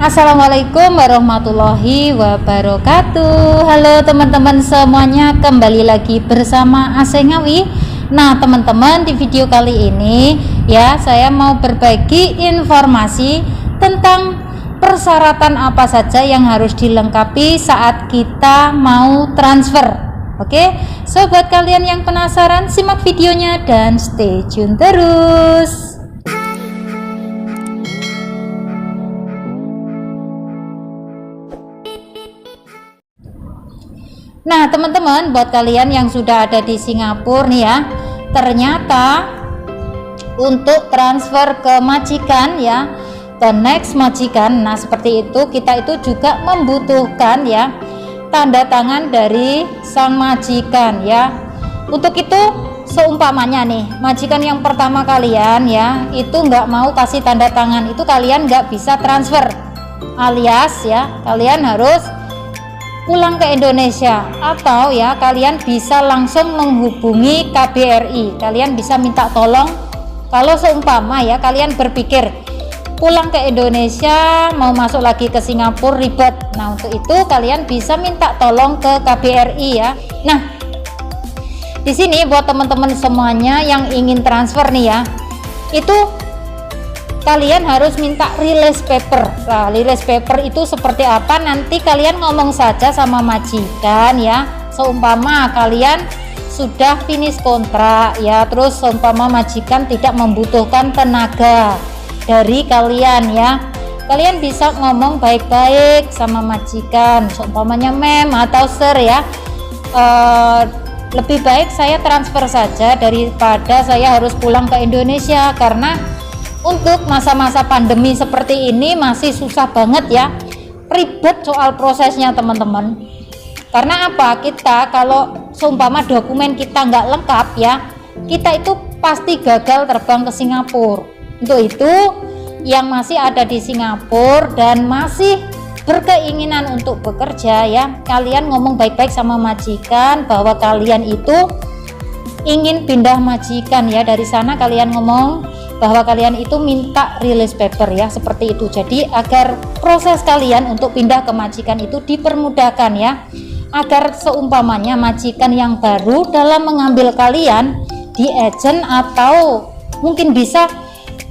Assalamualaikum warahmatullahi wabarakatuh. Halo teman-teman semuanya, kembali lagi bersama Asengawi. Nah teman-teman, di video kali ini ya saya mau berbagi informasi tentang persyaratan apa saja yang harus dilengkapi saat kita mau transfer. Oke, sobat kalian yang penasaran, simak videonya dan stay tune terus. Nah teman-teman, buat kalian yang sudah ada di Singapura nih ya, ternyata untuk transfer ke majikan ya, ke next majikan, nah seperti itu, kita itu juga membutuhkan ya tanda tangan dari sang majikan ya. Untuk itu seumpamanya nih, majikan yang pertama kalian ya itu nggak mau kasih tanda tangan, itu kalian nggak bisa transfer, alias ya kalian harus pulang ke Indonesia, atau ya kalian bisa langsung menghubungi KBRI. Kalian bisa minta tolong kalau seumpama ya kalian berpikir pulang ke Indonesia mau masuk lagi ke Singapura ribet. Nah untuk itu kalian bisa minta tolong ke KBRI ya. Nah di sini buat teman-teman semuanya yang ingin transfer nih ya, itu kalian harus minta release paper. Nah, release paper itu seperti apa? Nanti kalian ngomong saja sama majikan ya. Seumpama kalian sudah finish kontrak ya, terus seumpama majikan tidak membutuhkan tenaga dari kalian ya. Kalian bisa ngomong baik-baik sama majikan. Seumpamanya mem atau sir ya. Lebih baik saya transfer saja daripada saya harus pulang ke Indonesia, karena untuk masa-masa pandemi seperti ini masih susah banget ya, ribet soal prosesnya teman-teman. Karena apa? Kita kalau seumpama dokumen kita nggak lengkap ya, kita itu pasti gagal terbang ke Singapura. Untuk itu yang masih ada di Singapura dan masih berkeinginan untuk bekerja ya, kalian ngomong baik-baik sama majikan bahwa kalian itu ingin pindah majikan ya. Dari sana kalian ngomong bahwa kalian itu minta release paper ya, seperti itu. Jadi agar proses kalian untuk pindah ke majikan itu dipermudahkan ya, agar seumpamanya majikan yang baru dalam mengambil kalian di agent atau mungkin bisa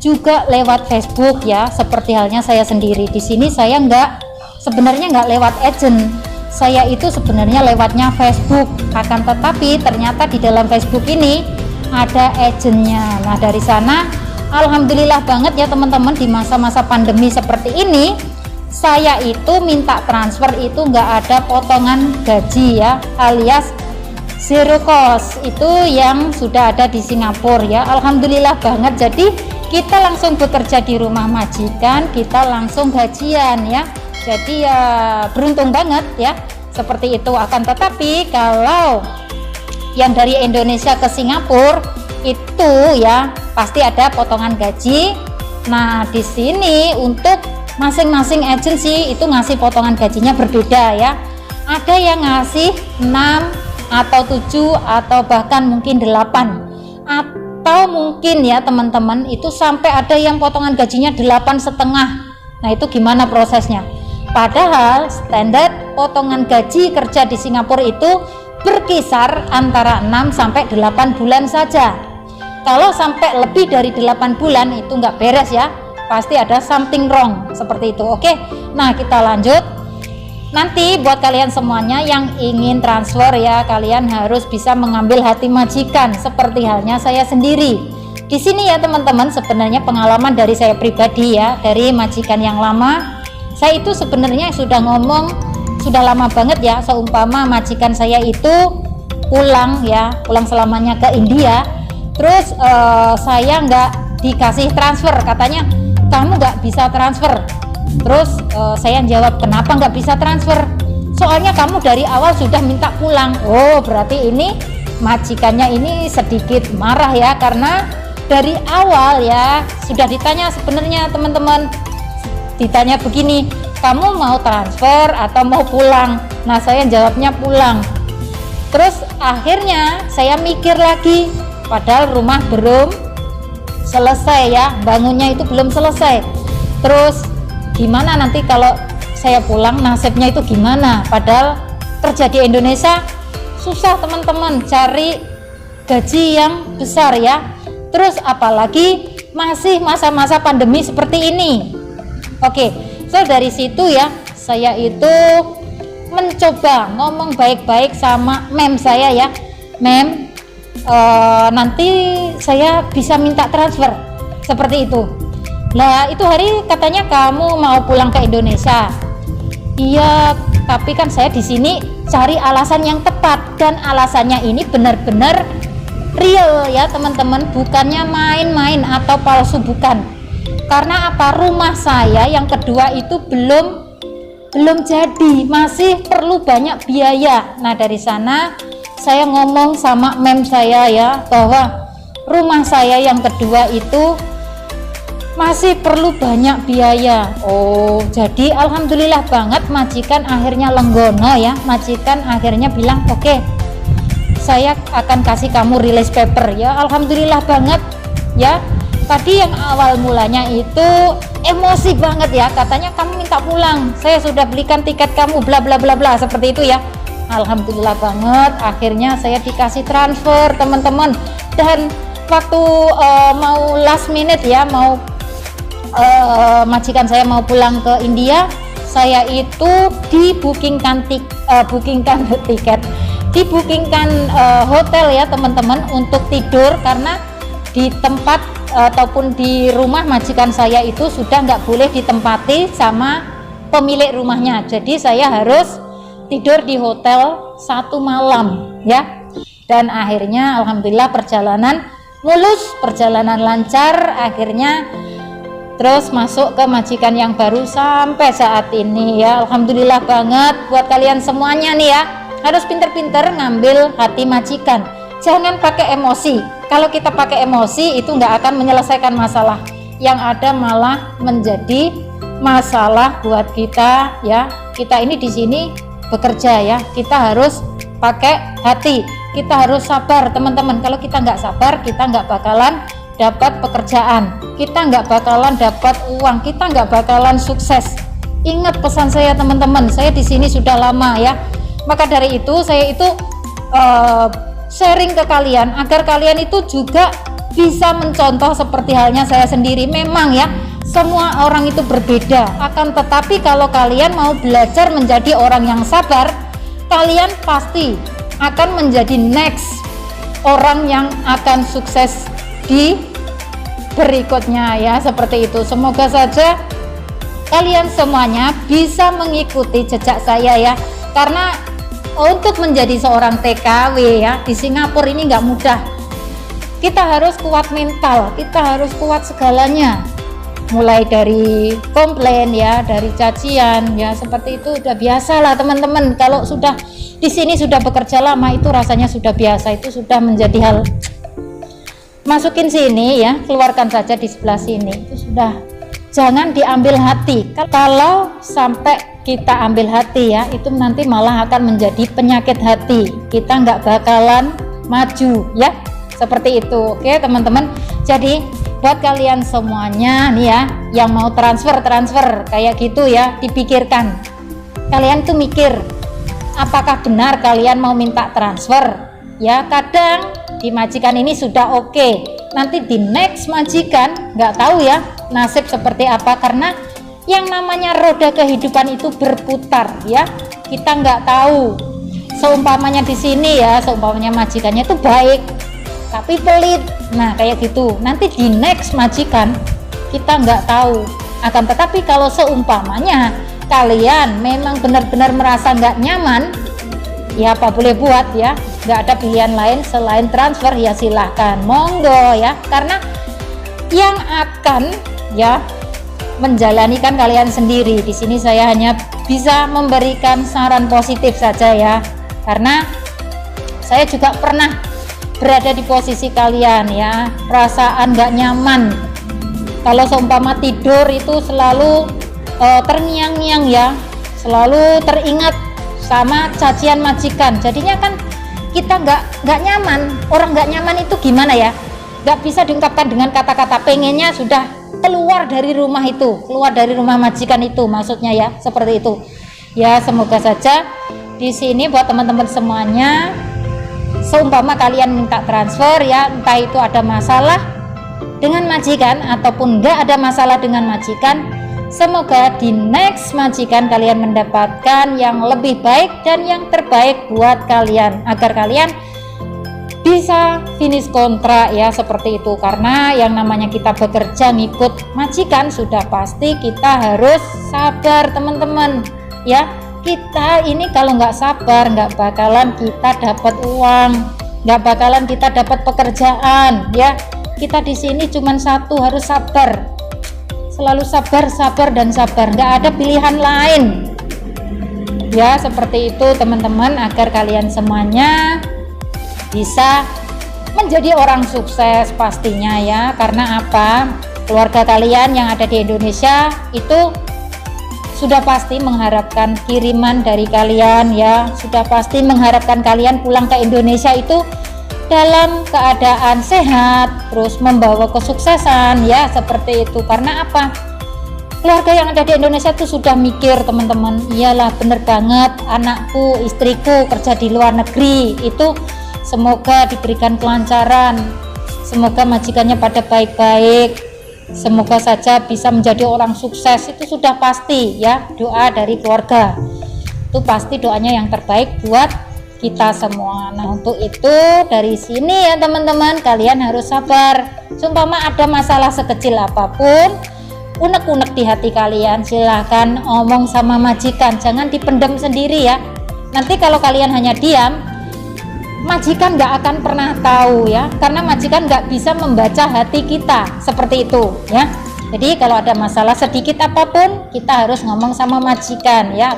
juga lewat Facebook ya, seperti halnya saya sendiri. Di sini saya sebenarnya nggak lewat agent, saya itu sebenarnya lewatnya Facebook, akan tetapi ternyata di dalam Facebook ini ada agentnya. Nah dari sana alhamdulillah banget ya teman-teman, di masa-masa pandemi seperti ini saya itu minta transfer itu nggak ada potongan gaji ya, alias zero cost, itu yang sudah ada di Singapura ya. Alhamdulillah banget, jadi kita langsung bekerja di rumah majikan, kita langsung gajian ya. Jadi ya beruntung banget ya, seperti itu. Akan tetapi kalau yang dari Indonesia ke Singapura itu ya pasti ada potongan gaji. Nah di sini untuk masing-masing agensi itu ngasih potongan gajinya berbeda ya. Ada yang ngasih 6 atau 7 atau bahkan mungkin 8, atau mungkin ya teman-teman itu sampai ada yang potongan gajinya 8,5. Nah itu gimana prosesnya? Padahal standar potongan gaji kerja di Singapura itu berkisar antara 6 sampai 8 bulan saja. Kalau sampai lebih dari 8 bulan itu nggak beres ya, pasti ada something wrong, seperti itu. Oke, nah kita lanjut. Nanti buat kalian semuanya yang ingin transfer ya, kalian harus bisa mengambil hati majikan, seperti halnya saya sendiri. Di sini ya teman-teman, sebenarnya pengalaman dari saya pribadi ya, dari majikan yang lama, saya itu sebenarnya sudah ngomong sudah lama banget ya, seumpama majikan saya itu pulang selamanya ke India, terus saya nggak dikasih transfer, katanya kamu nggak bisa transfer. Terus saya jawab, kenapa nggak bisa transfer? Soalnya kamu dari awal sudah minta pulang. Oh berarti ini majikannya ini sedikit marah ya, karena dari awal ya sudah ditanya sebenarnya teman-teman, ditanya begini, kamu mau transfer atau mau pulang? Nah saya jawabnya pulang. Terus akhirnya saya mikir lagi, padahal rumah belum selesai ya, bangunnya itu belum selesai. Terus gimana nanti kalau saya pulang nasibnya itu gimana, padahal kerja di Indonesia susah teman-teman, cari gaji yang besar ya, terus apalagi masih masa-masa pandemi seperti ini. Oke, so dari situ ya saya itu mencoba ngomong baik-baik sama mem saya ya, mem nanti saya bisa minta transfer seperti itu. Lah itu hari katanya kamu mau pulang ke Indonesia. Iya, tapi kan saya di sini cari alasan yang tepat, dan alasannya ini benar-benar real ya teman-teman, bukannya main-main atau palsu, bukan. Karena apa? Rumah saya yang kedua itu belum jadi, masih perlu banyak biaya. Nah dari sana saya ngomong sama mem saya ya, bahwa rumah saya yang kedua itu masih perlu banyak biaya. Oh, jadi alhamdulillah banget majikan akhirnya lenggono ya, majikan akhirnya bilang oke, saya akan kasih kamu release paper ya. Alhamdulillah banget ya. Tadi yang awal mulanya itu emosi banget ya, katanya kamu minta pulang, saya sudah belikan tiket kamu bla bla bla bla, seperti itu ya. Alhamdulillah banget akhirnya saya dikasih transfer teman-teman. Dan waktu mau last minute ya, mau majikan saya mau pulang ke India, saya itu dibookingkan tiket, dibookingkan hotel ya teman-teman untuk tidur, karena di tempat ataupun di rumah majikan saya itu sudah nggak boleh ditempati sama pemilik rumahnya, jadi saya harus tidur di hotel 1 malam ya. Dan akhirnya alhamdulillah perjalanan mulus, perjalanan lancar, akhirnya terus masuk ke majikan yang baru sampai saat ini ya. Alhamdulillah banget. Buat kalian semuanya nih ya, harus pinter-pinter ngambil hati majikan, jangan pakai emosi. Kalau kita pakai emosi itu nggak akan menyelesaikan masalah, yang ada malah menjadi masalah buat kita ya. Kita ini di sini bekerja ya, kita harus pakai hati, kita harus sabar teman-teman. Kalau kita nggak sabar, kita nggak bakalan dapat pekerjaan, kita nggak bakalan dapat uang, kita nggak bakalan sukses. Ingat pesan saya teman-teman, saya di sini sudah lama ya, maka dari itu saya itu sharing ke kalian agar kalian itu juga bisa mencontoh seperti halnya saya sendiri. Memang ya semua orang itu berbeda, akan tetapi kalau kalian mau belajar menjadi orang yang sabar, kalian pasti akan menjadi next orang yang akan sukses di berikutnya ya, seperti itu. Semoga saja kalian semuanya bisa mengikuti jejak saya ya, karena untuk menjadi seorang TKW ya di Singapura ini nggak mudah. Kita harus kuat mental, kita harus kuat segalanya, mulai dari komplain ya, dari cacian ya, seperti itu udah biasa lah teman-teman. Kalau sudah di sini sudah bekerja lama itu rasanya sudah biasa, itu sudah menjadi hal. Masukin sini ya, keluarkan saja di sebelah sini, itu sudah, jangan diambil hati. Kalau sampai kita ambil hati ya, itu nanti malah akan menjadi penyakit hati, kita nggak bakalan maju ya, seperti itu. Oke teman-teman, jadi buat kalian semuanya nih ya yang mau transfer kayak gitu ya, dipikirkan. Kalian tuh mikir apakah benar kalian mau minta transfer ya. Kadang di majikan ini sudah oke, nanti di next majikan nggak tahu ya nasib seperti apa, karena yang namanya roda kehidupan itu berputar ya, kita nggak tahu. Seumpamanya di sini ya, seumpamanya majikannya itu baik tapi pelit, nah kayak gitu, nanti di next majikan kita nggak tahu. Akan tetapi kalau seumpamanya kalian memang benar-benar merasa nggak nyaman, ya apa boleh buat ya, nggak ada pilihan lain selain transfer ya, silahkan, monggo ya, karena yang akan ya menjalani kan kalian sendiri. Di sini saya hanya bisa memberikan saran positif saja ya, karena saya juga pernah berada di posisi kalian ya, perasaan nggak nyaman kalau seumpama tidur itu selalu terngiang-ngiang ya, selalu teringat sama cacian majikan, jadinya kan kita nggak nyaman. Orang nggak nyaman itu gimana ya, nggak bisa diungkapkan dengan kata-kata, pengennya sudah keluar dari rumah itu, keluar dari rumah majikan itu, maksudnya ya, seperti itu. Ya, semoga saja di sini buat teman-teman semuanya, seumpama kalian minta transfer ya, entah itu ada masalah dengan majikan ataupun enggak ada masalah dengan majikan, semoga di next majikan kalian mendapatkan yang lebih baik dan yang terbaik buat kalian, agar kalian bisa finish kontrak ya, seperti itu. Karena yang namanya kita bekerja ngikut majikan, sudah pasti kita harus sabar teman-teman ya. Kita ini kalau nggak sabar nggak bakalan kita dapat uang, nggak bakalan kita dapat pekerjaan ya. Kita di sini cuman satu, harus sabar, selalu sabar, sabar dan sabar, nggak ada pilihan lain ya, seperti itu teman-teman, agar kalian semuanya bisa menjadi orang sukses pastinya ya. Karena apa, keluarga kalian yang ada di Indonesia itu sudah pasti mengharapkan kiriman dari kalian ya, sudah pasti mengharapkan kalian pulang ke Indonesia itu dalam keadaan sehat, terus membawa kesuksesan ya, seperti itu. Karena apa, keluarga yang ada di Indonesia itu sudah mikir teman-teman, iyalah bener banget, anakku, istriku kerja di luar negeri itu semoga diberikan kelancaran, semoga majikannya pada baik-baik, semoga saja bisa menjadi orang sukses. Itu sudah pasti ya, doa dari keluarga itu pasti doanya yang terbaik buat kita semua. Nah, untuk itu dari sini ya teman-teman, kalian harus sabar. Sumpama ada masalah sekecil apapun, unek-unek di hati kalian, silahkan omong sama majikan, jangan dipendam sendiri ya. Nanti kalau kalian hanya diam, majikan nggak akan pernah tahu ya, karena majikan nggak bisa membaca hati kita, seperti itu ya. Jadi kalau ada masalah sedikit apapun, kita harus ngomong sama majikan ya,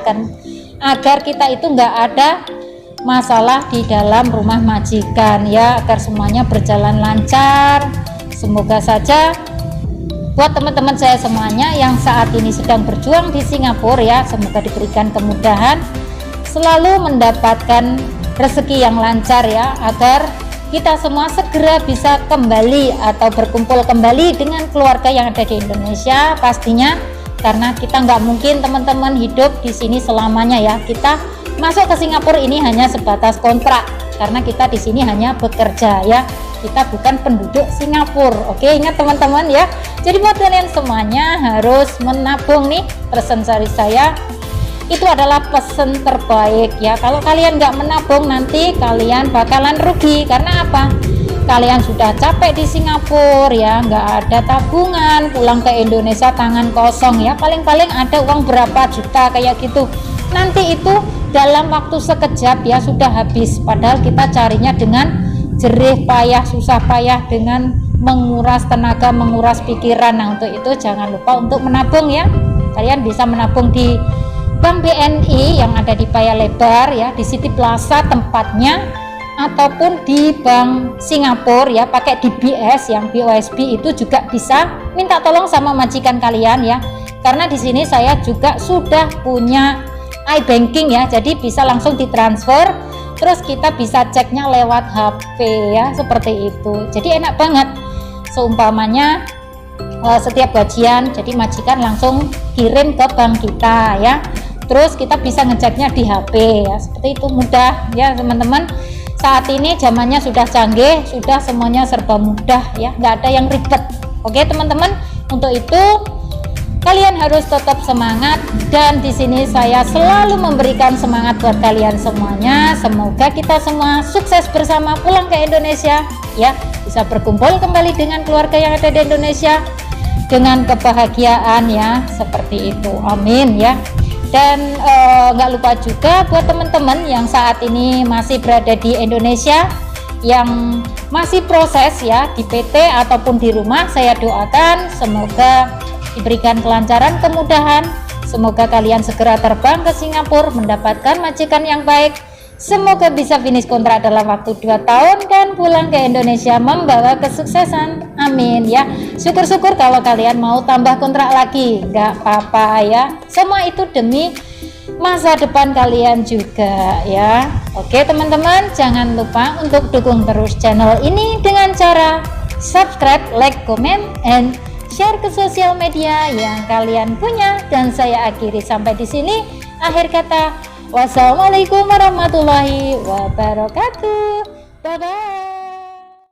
agar kita itu nggak ada masalah di dalam rumah majikan ya, agar semuanya berjalan lancar. Semoga saja buat teman-teman saya semuanya yang saat ini sedang berjuang di Singapura ya, semoga diberikan kemudahan, selalu mendapatkan rezeki yang lancar ya, agar kita semua segera bisa kembali atau berkumpul kembali dengan keluarga yang ada di Indonesia pastinya. Karena kita nggak mungkin teman-teman hidup di sini selamanya ya, kita masuk ke Singapura ini hanya sebatas kontrak, karena kita di sini hanya bekerja ya, kita bukan penduduk Singapura. Oke, ingat teman-teman ya. Jadi buat kalian semuanya harus menabung nih, pesan dari saya itu adalah pesan terbaik ya. Kalau kalian nggak menabung, nanti kalian bakalan rugi. Karena apa, kalian sudah capek di Singapura ya, nggak ada tabungan, pulang ke Indonesia tangan kosong ya, paling-paling ada uang berapa juta kayak gitu, nanti itu dalam waktu sekejap ya sudah habis. Padahal kita carinya dengan jerih payah, susah payah, dengan menguras tenaga, menguras pikiran. Nah, untuk itu jangan lupa untuk menabung ya. Kalian bisa menabung di Bank BNI yang ada di Paya Lebar ya, di City Plaza tempatnya, ataupun di Bank Singapura ya, pakai DBS yang BOSB itu juga bisa minta tolong sama majikan kalian ya. Karena di sini saya juga sudah punya iBanking ya, jadi bisa langsung ditransfer, terus kita bisa ceknya lewat HP ya, seperti itu. Jadi enak banget. Seumpamanya setiap gajian, jadi majikan langsung kirim ke bank kita ya, terus kita bisa ngeceknya di HP ya, seperti itu, mudah ya teman-teman. Saat ini zamannya sudah canggih, sudah semuanya serba mudah ya, nggak ada yang ribet. Oke teman-teman, untuk itu kalian harus tetap semangat, dan di sini saya selalu memberikan semangat buat kalian semuanya. Semoga kita semua sukses bersama pulang ke Indonesia ya, bisa berkumpul kembali dengan keluarga yang ada di Indonesia dengan kebahagiaan ya, seperti itu, amin ya. Dan nggak lupa juga buat teman-teman yang saat ini masih berada di Indonesia, yang masih proses ya di PT ataupun di rumah, saya doakan semoga diberikan kelancaran, kemudahan, semoga kalian segera terbang ke Singapura, mendapatkan majikan yang baik, semoga bisa finish kontrak dalam waktu 2 tahun dan pulang ke Indonesia membawa kesuksesan, amin ya. Syukur-syukur kalau kalian mau tambah kontrak lagi, nggak apa-apa ya, semua itu demi masa depan kalian juga ya. Oke teman-teman, jangan lupa untuk dukung terus channel ini dengan cara subscribe, like, comment, and share ke sosial media yang kalian punya, dan saya akhiri sampai di sini. Akhir kata, wassalamualaikum warahmatullahi wabarakatuh. Bye bye.